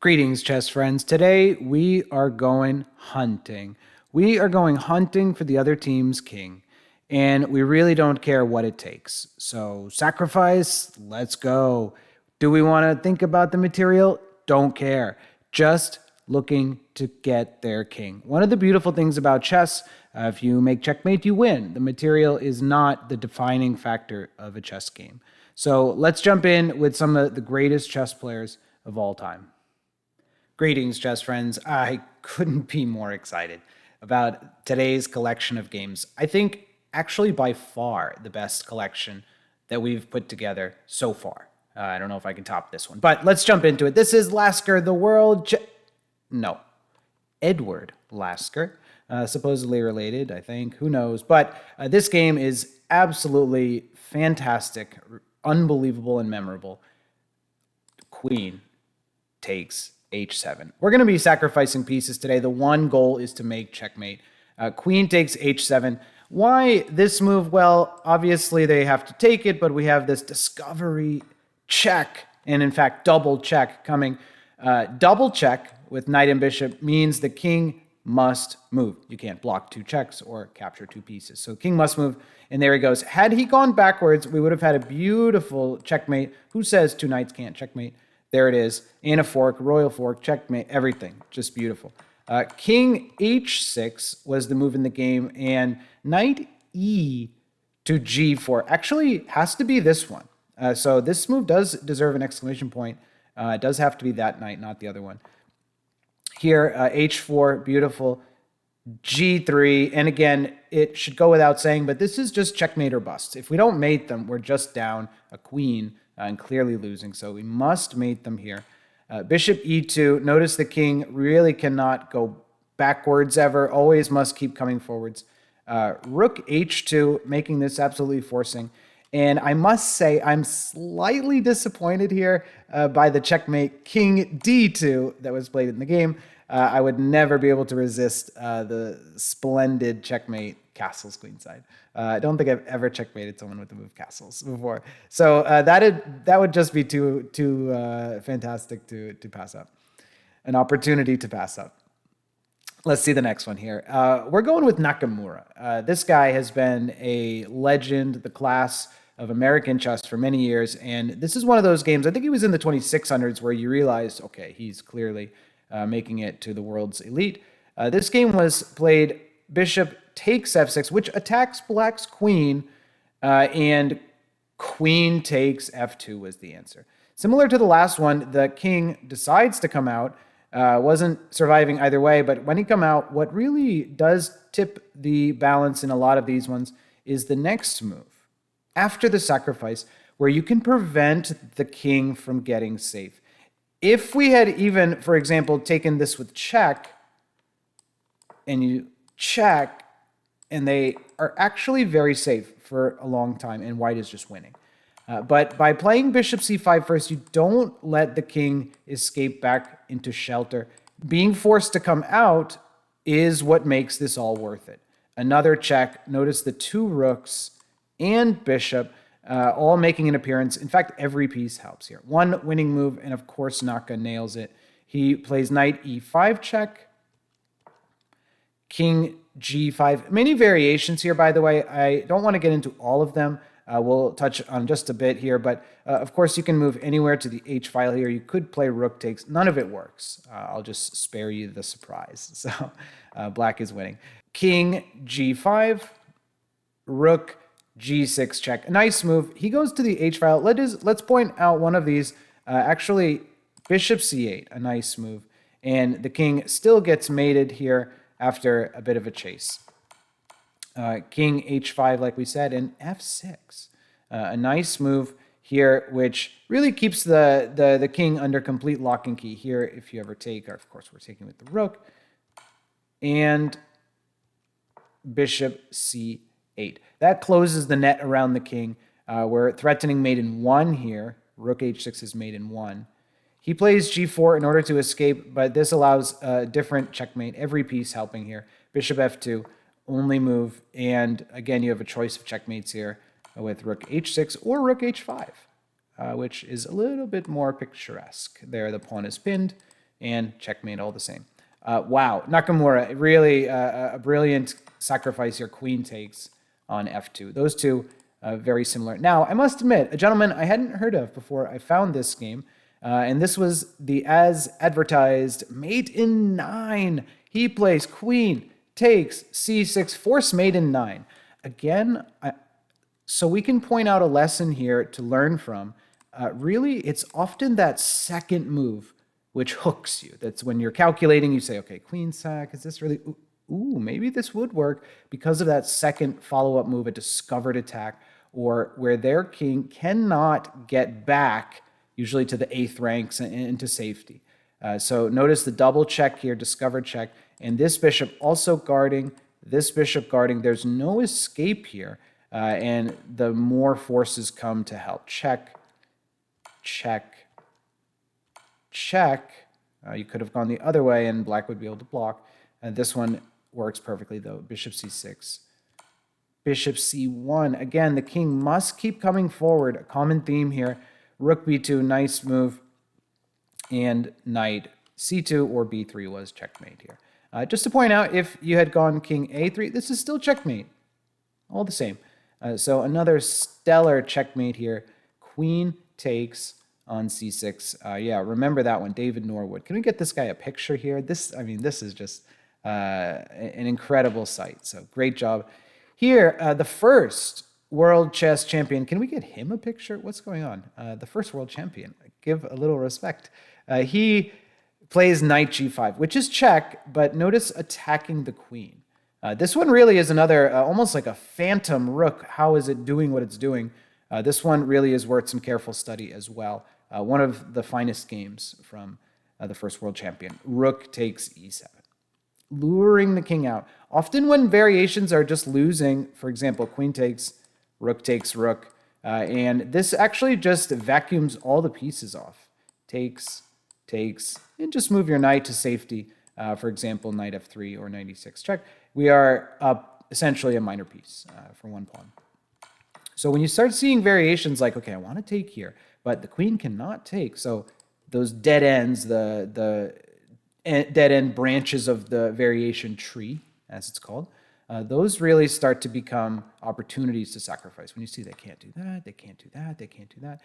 Greetings, chess friends. Today we are going hunting. We are going hunting for the other team's king, and we really don't care what it takes. So, sacrifice, let's go. Do we want to think about the material? Don't care. Just looking to get their king. One of the beautiful things about chess, if you make checkmate, you win. The material is not the defining factor of a chess game. So, let's jump in with some of the greatest chess players of all time. Greetings, chess friends. I couldn't be more excited about today's collection of games. I think actually by far the best collection that we've put together so far. I don't know if I can top this one, but let's jump into it. This is Lasker, the world... No, Edward Lasker, supposedly related, I think. Who knows? But this game is absolutely fantastic, unbelievable, and memorable. Queen takes h7. We're going to be sacrificing pieces today. The one goal is to make checkmate. Queen takes h7. Why this move? Well, obviously they have to take it, but we have this discovery check, and in fact, double check coming. Double check with knight and bishop means the king must move. You can't block two checks or capture two pieces. So king must move, and there he goes. Had he gone backwards, we would have had a beautiful checkmate. Who says two knights can't checkmate? There it is, and a fork, royal fork, checkmate, everything, just beautiful. King h6 was the move in the game, and knight e to g4 actually has to be this one. So this move does deserve an exclamation point. It does have to be that knight, not the other one. Here, h4, beautiful. g3, and again, it should go without saying, but this is just checkmate or bust. If we don't mate them, we're just down a queen and clearly losing, so we must mate them here. Bishop e2, notice the king really cannot go backwards ever, always must keep coming forwards. Rook h2, making this absolutely forcing. And I must say, I'm slightly disappointed here by the checkmate king d2 that was played in the game. I would never be able to resist the splendid checkmate castles queenside. I don't think I've ever checkmated someone with the move castles before. So that would just be too fantastic to pass up. An opportunity to pass up. Let's see the next one here. We're going with Nakamura. This guy has been a legend, the class of American chess for many years, and this is one of those games, I think he was in the 2600s, where you realize, okay, he's clearly making it to the world's elite. This game was played bishop takes f6, which attacks black's queen, and queen takes f2 was the answer. Similar to the last one, the king decides to come out, wasn't surviving either way, but when he come out, what really does tip the balance in a lot of these ones is the next move, after the sacrifice, where you can prevent the king from getting safe. If we had even, for example, taken this with check, and you check, and they are actually very safe for a long time, and white is just winning. But by playing bishop c5 first, you don't let the king escape back into shelter. Being forced to come out is what makes this all worth it. Another check. Notice the two rooks and bishop all making an appearance. In fact, every piece helps here. One winning move, and of course Naka nails it. He plays knight e5 check, king g5. Many variations here, by the way. I don't want to get into all of them. We'll touch on just a bit here, but of course you can move anywhere to the h file here. You could play rook takes. None of it works. I'll just spare you the surprise. So black is winning. King g5, rook g6 check. A nice move. He goes to the h file. Let's point out one of these. Actually, bishop c8, a nice move. And the king still gets mated here after a bit of a chase. King h5, like we said, and f6. A nice move here, which really keeps the king under complete lock and key here. If you ever take, or of course we're taking with the rook, and bishop c8. That closes the net around the king. We're threatening mate in 1 here. Rook h6 is mate in 1. He plays g4 in order to escape, but this allows a different checkmate. Every piece helping here. Bishop f2. Only move, and again you have a choice of checkmates here with rook h6 or rook h5, which is a little bit more picturesque. There the pawn is pinned, and checkmate all the same. Wow, Nakamura, really a brilliant sacrifice here. Queen takes on f2. Those two, very similar. Now, I must admit, a gentleman I hadn't heard of before I found this game, and this was the as advertised mate in 9. He plays queen, takes c6, force mate in 9. Again, so we can point out a lesson here to learn from. Really, it's often that second move which hooks you. That's when you're calculating, you say, okay, queen sack, is this really, ooh, maybe this would work because of that second follow-up move, a discovered attack, or where their king cannot get back, usually to the 8th ranks and into safety. So notice the double check here, discovered check, and this bishop also guarding, this bishop guarding. There's no escape here, and the more forces come to help. Check, check, check. You could have gone the other way and black would be able to block. And this one works perfectly though. Bishop c6. Bishop c1. Again, the king must keep coming forward. A common theme here. Rook b2, nice move. And knight c2 or b3 was checkmate here. Just to point out, if you had gone king a3, this is still checkmate. All the same. So another stellar checkmate here. Queen takes on c6. Yeah, remember that one, David Norwood. Can we get this guy a picture here? This is just an incredible sight. So great job. Here, the first world chess champion. Can we get him a picture? What's going on? The first world champion. Give a little respect. He plays knight g5, which is check, but notice attacking the queen. This one really is another, almost like a phantom rook. How is it doing what it's doing? This one really is worth some careful study as well. One of the finest games from the first world champion. Rook takes e7. Luring the king out. Often when variations are just losing, for example, queen takes rook, and this actually just vacuums all the pieces off. Takes, and just move your knight to safety. For example, knight f3 or knight e6 check. We are up essentially a minor piece for one pawn. So when you start seeing variations like, okay, I want to take here, but the queen cannot take. So those dead ends, the dead end branches of the variation tree, as it's called, those really start to become opportunities to sacrifice. When you see they can't do that, they can't do that, they can't do that.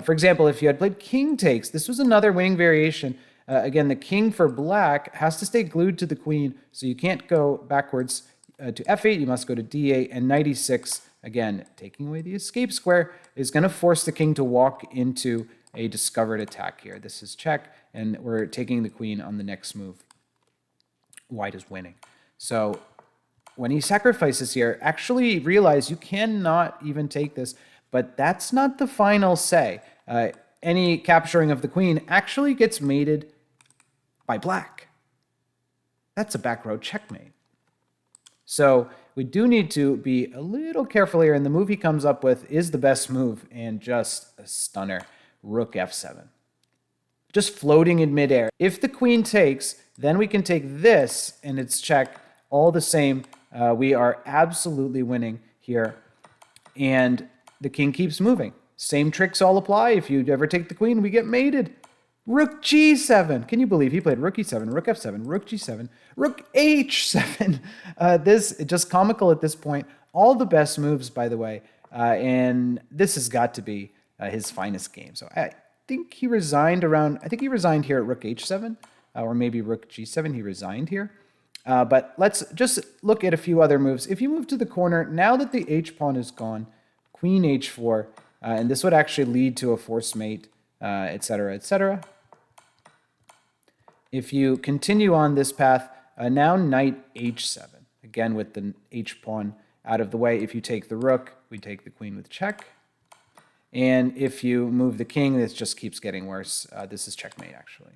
For example, if you had played king takes, this was another winning variation. Again, the king for black has to stay glued to the queen, so you can't go backwards to f8, you must go to d8, and knight e6, again, taking away the escape square, is going to force the king to walk into a discovered attack here. This is check, and we're taking the queen on the next move. White is winning. So when he sacrifices here, actually realize you cannot even take this, but that's not the final say. Any capturing of the queen actually gets mated by black. That's a back row checkmate. So we do need to be a little careful here, and the move he comes up with is the best move, and just a stunner. Rook f7. Just floating in midair. If the queen takes, then we can take this, and it's check. All the same, we are absolutely winning here, and the king keeps moving. Same tricks all apply. If you ever take the queen, we get mated. Rook g7. Can you believe he played rook e7, rook f7, rook g7, rook h7? This is just comical at this point. All the best moves, by the way, and this has got to be his finest game. So I think he resigned around, I think he resigned here at rook h7, or maybe rook g7, he resigned here. But let's just look at a few other moves. If you move to the corner, now that the h-pawn is gone, queen h4, and this would actually lead to a force mate, etc., etc. If you continue on this path, now knight h7. Again, with the h-pawn out of the way. If you take the rook, we take the queen with check. And if you move the king, this just keeps getting worse. This is checkmate, actually.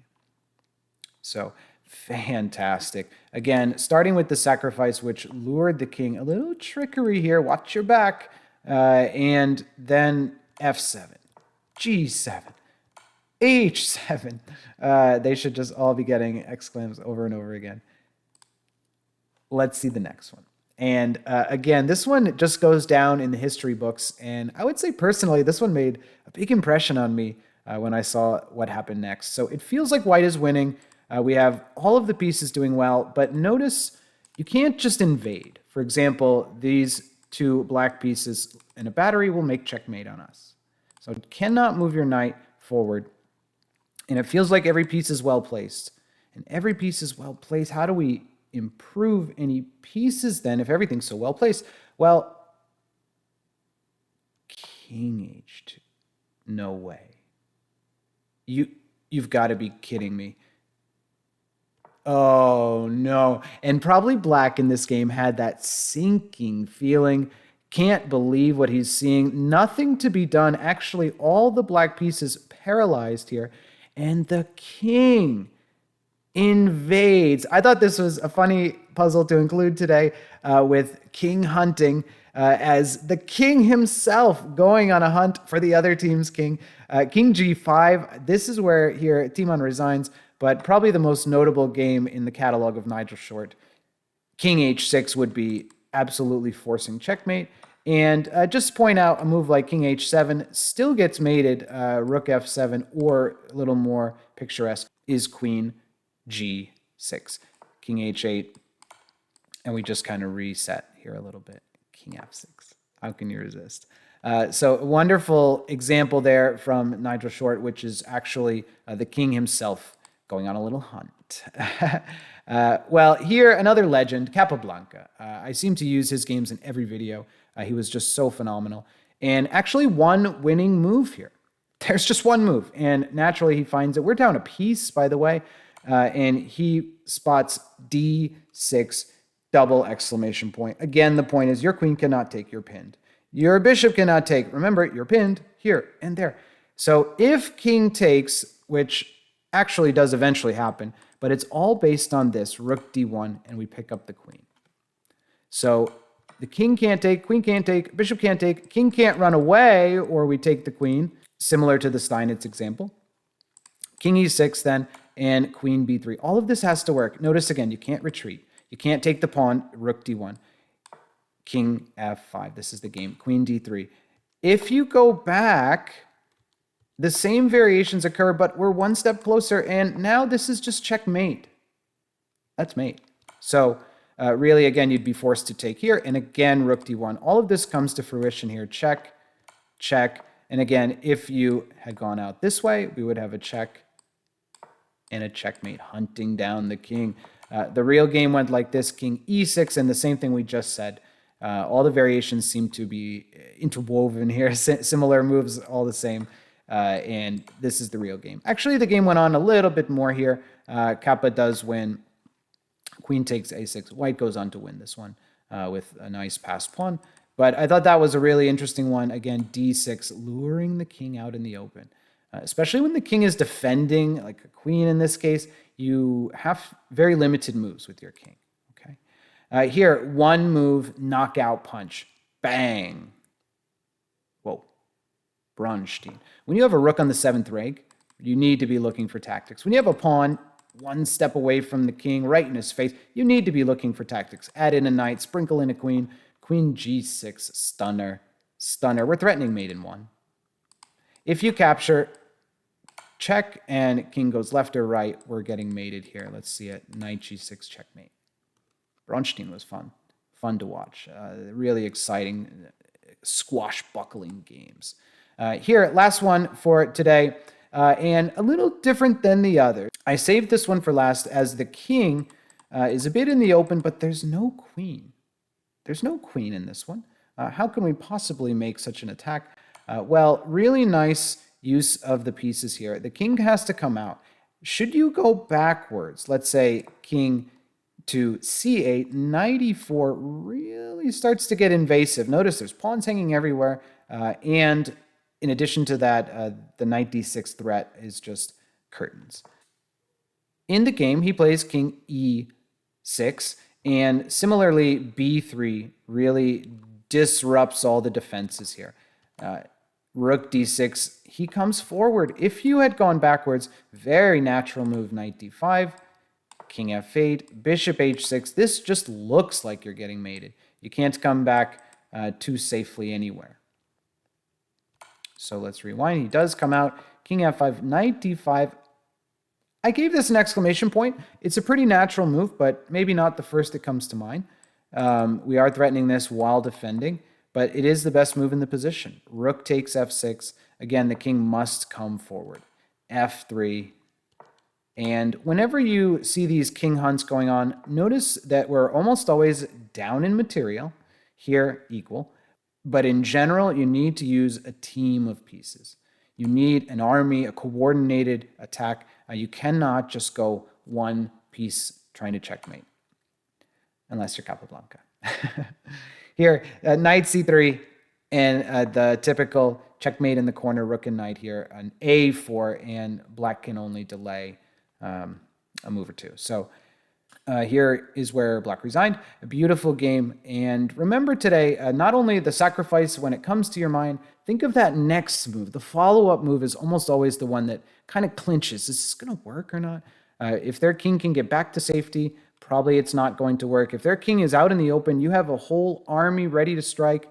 So, fantastic. Again, starting with the sacrifice, which lured the king. A little trickery here. Watch your back. And then f7, g7, h7. They should just all be getting exclams over and over again. Let's see the next one. And again, this one just goes down in the history books. And I would say personally, this one made a big impression on me when I saw what happened next. So it feels like white is winning. We have all of the pieces doing well, but notice you can't just invade. For example, these two black pieces and a battery will make checkmate on us. So you cannot move your knight forward. And it feels like every piece is well placed. And every piece is well placed. How do we improve any pieces then if everything's so well placed? Well, king h2. No way. You've got to be kidding me. Oh, no. And probably black in this game had that sinking feeling. Can't believe what he's seeing. Nothing to be done. Actually, all the black pieces paralyzed here. And the king invades. I thought this was a funny puzzle to include today with king hunting as the king himself going on a hunt for the other team's king. King g5. This is where here Timon resigns, but probably the most notable game in the catalog of Nigel Short. King h6 would be absolutely forcing checkmate. And just point out a move like king h7 still gets mated. Rook f7, or a little more picturesque is queen g6, king h8, and we just kind of reset here a little bit. King f6. How can you resist? So a wonderful example there from Nigel Short, which is actually the king himself going on a little hunt. Well, here, another legend, Capablanca. I seem to use his games in every video. He was just so phenomenal. And actually one winning move here. There's just one move. And naturally he finds it. We're down a piece, by the way. And he spots d6 double exclamation point. Again, the point is your queen cannot take, you're pinned. Your bishop cannot take. Remember, you're pinned here and there. So if king takes, which actually does eventually happen, but it's all based on this, rook d1, and we pick up the queen. So the king can't take, queen can't take, bishop can't take, king can't run away, or we take the queen, similar to the Steinitz example. King e6 then, and queen b3. All of this has to work. Notice again, you can't retreat. You can't take the pawn, rook d1. King f5, this is the game, queen d3. If you go back, the same variations occur, but we're one step closer, and now this is just checkmate. That's mate. So really, again, you'd be forced to take here, and again, rook d1. All of this comes to fruition here. Check, check, and again, if you had gone out this way, we would have a check and a checkmate, hunting down the king. The real game went like this, king e6, and the same thing we just said. All the variations seem to be interwoven here, similar moves, all the same. And this is the real game. Actually, the game went on a little bit more here. Kappa does win. Queen takes a6. White goes on to win this one with a nice passed pawn. But I thought that was a really interesting one. Again, d6, luring the king out in the open. Especially when the king is defending, like a queen in this case, you have very limited moves with your king. Okay. Here, one move, knockout punch. Bang. Whoa. Bronstein. When you have a rook on the 7th rank, you need to be looking for tactics. When you have a pawn one step away from the king, right in his face, you need to be looking for tactics. Add in a knight, sprinkle in a queen. Queen g6, stunner. Stunner. We're threatening mate in one. If you capture, check, and king goes left or right, we're getting mated here. Let's see it. Knight g6, checkmate. Bronstein was fun. Fun to watch. Really exciting squashbuckling games. Here, last one for today, and a little different than the other. I saved this one for last as the king is a bit in the open, but there's no queen. There's no queen in this one. How can we possibly make such an attack? Well, really nice use of the pieces here. The king has to come out. Should you go backwards, let's say king to c8, knight e4 really starts to get invasive. Notice there's pawns hanging everywhere, and in addition to that, the knight d6 threat is just curtains. In the game, he plays king e6, and similarly, b3 really disrupts all the defenses here. Rook d6, he comes forward. If you had gone backwards, very natural move, knight d5, king f8, bishop h6. This just looks like you're getting mated. You can't come back too safely anywhere. So let's rewind. He does come out. King f5, knight d5. I gave this an exclamation point. It's a pretty natural move, but maybe not the first that comes to mind. We are threatening this while defending, but it is the best move in the position. Rook takes f6. Again, the king must come forward. f3. And whenever you see these king hunts going on, notice that we're almost always down in material, here equal. But in general, you need to use a team of pieces. You need an army, a coordinated attack. You cannot just go one piece trying to checkmate, unless you're Capablanca. Here, knight c3, and the typical checkmate in the corner, rook and knight here, an a4, and black can only delay a move or two. So here is where black resigned. A beautiful game. And remember today, not only the sacrifice when it comes to your mind, think of that next move. The follow-up move is almost always the one that kind of clinches. Is this going to work or not? If their king can get back to safety, probably it's not going to work. If their king is out in the open, you have a whole army ready to strike.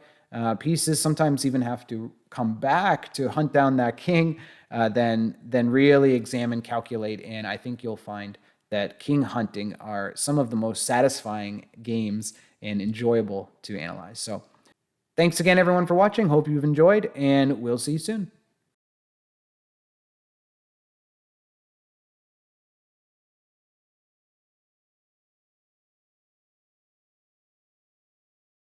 Pieces sometimes even have to come back to hunt down that king. Then really examine, calculate, and I think you'll find that king hunting are some of the most satisfying games and enjoyable to analyze. So thanks again, everyone, for watching. Hope you've enjoyed, and we'll see you soon.